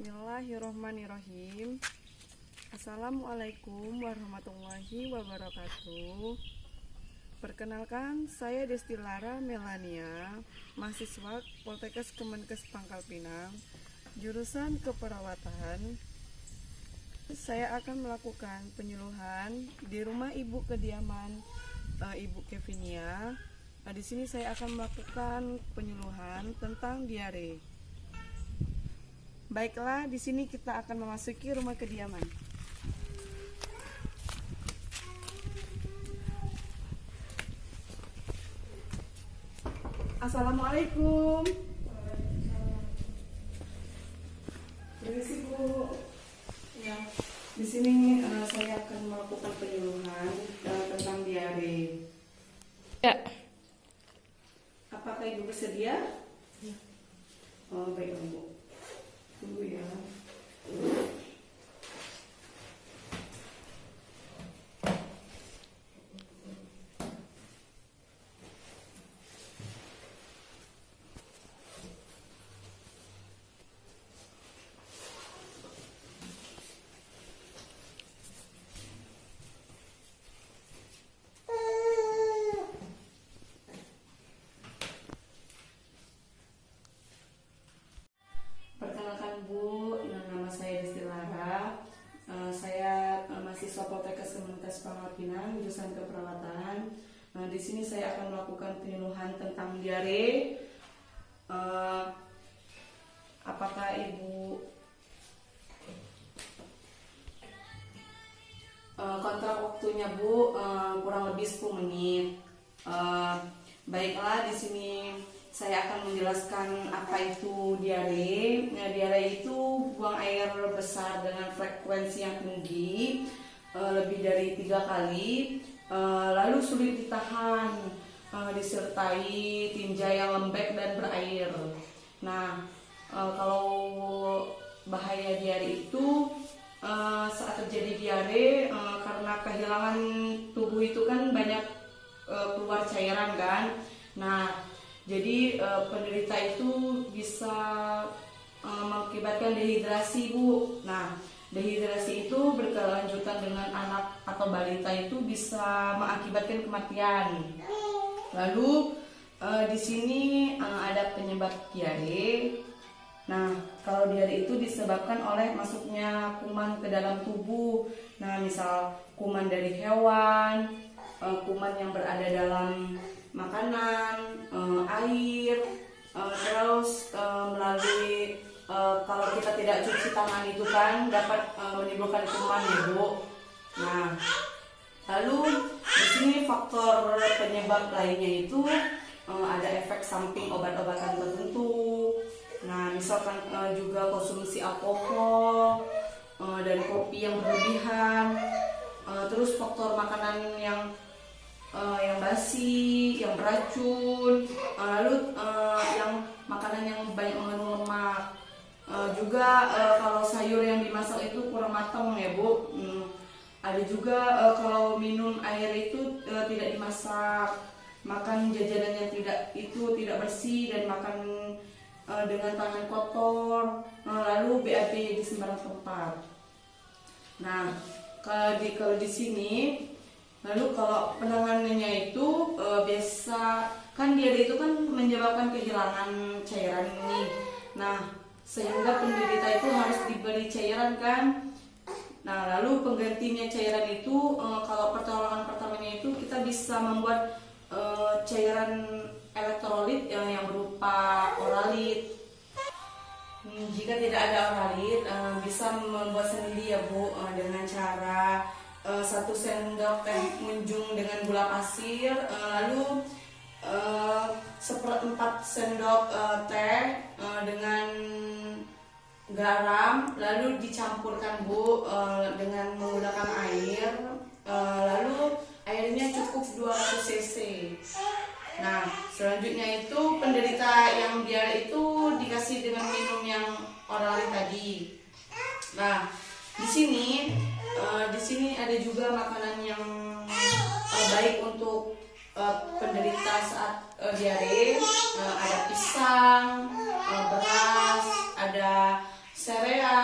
Bismillahirrohmanirrohim. Assalamualaikum warahmatullahi wabarakatuh. Perkenalkan, saya Desti Lara Melania, mahasiswa Poltekkes Kemenkes Pangkal Pinang, jurusan keperawatan. Saya akan melakukan penyuluhan di rumah ibu kediaman Ibu Kevinia. Di sini saya akan melakukan penyuluhan tentang diare. Baiklah, di sini kita akan memasuki rumah kediaman. Assalamualaikum. Permisi Bu. Ya, di sini saya akan melakukan penyuluhan tentang diare. Ya. Apakah Ibu bersedia? Ya. Oh, baik Bu. Tunggu ya. Perkenalkan Bu, nama saya Desti Lara. Saya mahasiswa Poltekkes Kemenkes Pangkal Pinang, jurusan keperawatan. Di sini saya akan melakukan penyuluhan tentang diare. Apakah Ibu kontrak waktunya Bu kurang lebih 10 menit. Baiklah, di sini saya akan menjelaskan apa itu diare. Diare itu buang air besar dengan frekuensi yang tinggi, lebih dari 3 kali, lalu sulit ditahan, disertai tinja yang lembek dan berair. Nah, kalau bahaya diare itu saat terjadi diare, karena kehilangan tubuh itu kan banyak keluar cairan kan. Nah, jadi penderita itu bisa mengakibatkan dehidrasi Bu. Nah, dehidrasi itu berkelanjutan dengan anak atau balita itu bisa mengakibatkan kematian. Lalu di sini ada penyebab diare. Nah, kalau diare itu disebabkan oleh masuknya kuman ke dalam tubuh. Nah, misal kuman dari hewan, kuman yang berada dalam makanan, air, terus melalui kalau kita tidak cuci tangan itu kan dapat menimbulkan kuman ya Bu. Nah, lalu di sini faktor penyebab lainnya itu ada efek samping obat-obatan tertentu. Nah, misalkan juga konsumsi alkohol dan kopi yang berlebihan, terus faktor makanan yang basi, yang beracun, lalu yang makanan yang banyak mengandung lemak, juga kalau sayur yang dimasak itu kurang matang ya Bu. Ada juga kalau minum air itu tidak dimasak, makan jajanan yang tidak bersih dan makan dengan tangan kotor, lalu BAB di sembarang tempat. Nah, kalau di sini, lalu kalau penanganannya itu biasa kan diare itu kan menyebabkan kehilangan cairan ini. Nah, sehingga penderita itu harus diberi cairan kan. Nah, lalu penggantinya cairan itu kalau pertolongan pertamanya itu kita bisa membuat cairan elektrolit yang berupa oralit. Jika tidak ada oralit, bisa membuat sendiri ya Bu, dengan cara 1 sendok teh munjung dengan gula pasir, lalu 1/4 sendok teh dengan garam, lalu dicampurkan Bu dengan menggunakan air, lalu airnya cukup 200 cc. Nah, selanjutnya itu penderita yang diare itu dikasih dengan minum yang oralit tadi. Nah, di sini ada juga makanan yang baik untuk penderita saat diare. Ada pisang, beras, ada sereal,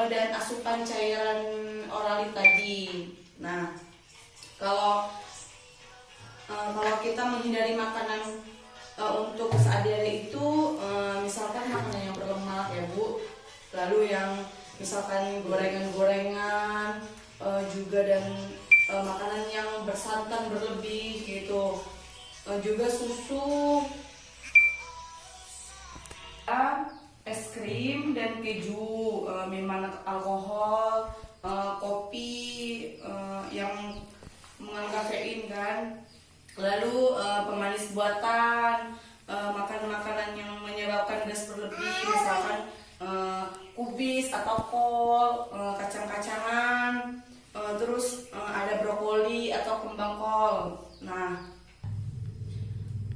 dan asupan cairan oralit tadi. Nah, kalau kita menghindari makanan untuk saat diare itu, misalkan makanan yang berlemak ya Bu, lalu yang misalkan gorengan-gorengan juga, dan makanan yang bersantan berlebih gitu, juga susu, es krim dan keju, minuman alkohol, kopi yang mengandung kafein kan, lalu pemanis buatan, makan makanan yang menyebabkan gas berlebih, misalkan kubis atau kol, kacang-kacangan, terus ada brokoli atau kembang kol. Nah,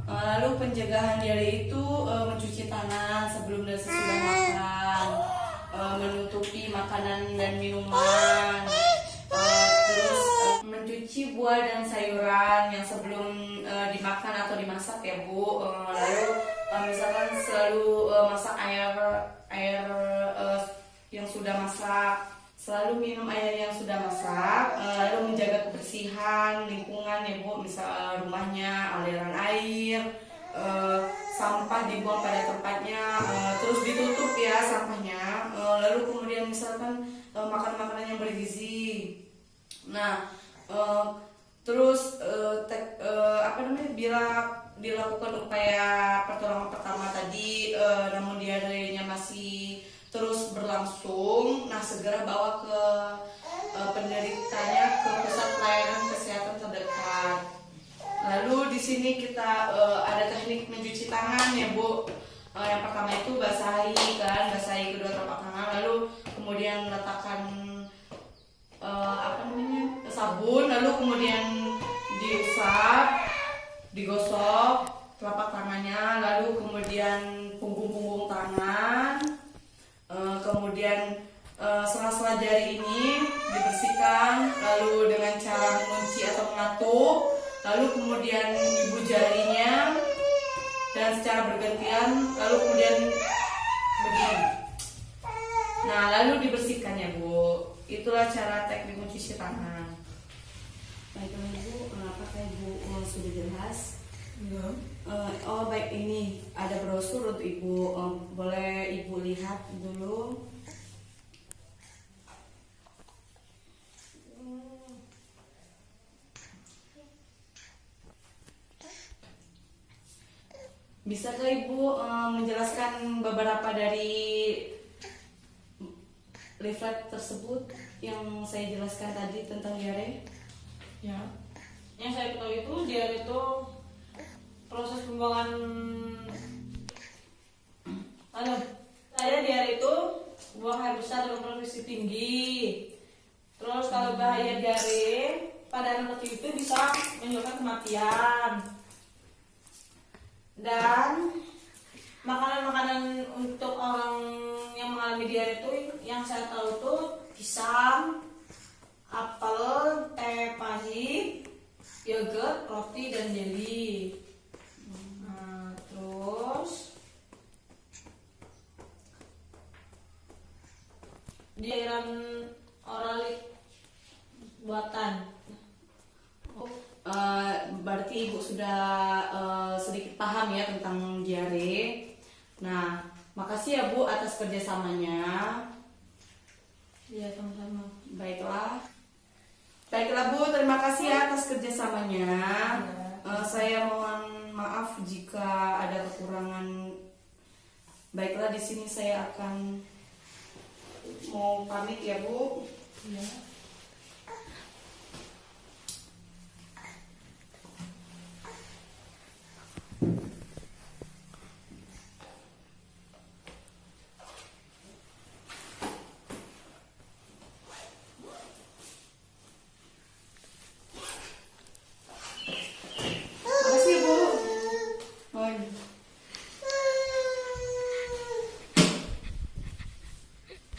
lalu pencegahan diare itu mencuci tangan sebelum dan sesudah makan, menutupi makanan dan minuman, terus mencuci buah dan sayuran yang sebelum dimakan atau dimasak ya Bu. Lalu misalkan selalu masak air yang sudah masak, selalu minum air yang sudah masak, lalu menjaga kebersihan lingkungan ya Bu, misal rumahnya, aliran air, sampah dibuang pada tempatnya, terus ditutup ya sampahnya, lalu kemudian misalkan makan makanan yang bergizi. Nah, terus bila dilakukan upaya pertolongan pertama tadi, namun diarenya masih terus berlangsung, nah segera bawa ke penderitanya ke pusat pelayanan kesehatan terdekat. Lalu di sini kita ada teknik mencuci tangan ya Bu. Yang pertama itu basahi kedua telapak tangan, lalu kemudian letakkan sabun, lalu kemudian diusap, digosok telapak tangannya, lalu kemudian punggung tangan, kemudian sela-sela jari ini dibersihkan, lalu dengan cara mengunci atau mengatup, lalu kemudian ibu jarinya dan secara bergantian, lalu kemudian begini. Nah, lalu dibersihkan ya Bu. Itulah cara teknik mencuci tangan. Baiklah Ibu, apakah Ibu sudah jelas? Ya. Oh baik, ini ada brosur untuk Ibu, boleh Ibu lihat dulu. Bisakah Ibu menjelaskan beberapa dari leaflet tersebut yang saya jelaskan tadi tentang diare? Ya, yang saya ketahui itu diare itu proses pembuangan. Diare itu buang air besar dengan frekuensi tinggi. Terus kalau bahaya diare pada anak kecil itu bisa menyebabkan kematian. Dan makanan-makanan untuk orang yang mengalami diare itu yang saya tahu itu pisang, apel, teh pahit, yogurt, roti, dan jelly. Nah, terus cairan oralit buatan. Berarti Ibu sudah sedikit paham ya tentang diare. Nah, makasih ya Bu atas kerjasamanya. Iya, sama-sama. Baiklah Bu, terima kasih ya atas kerjasamanya. Saya mohon maaf jika ada kekurangan. Baiklah, di sini saya akan mau pamit ya Bu. Iya.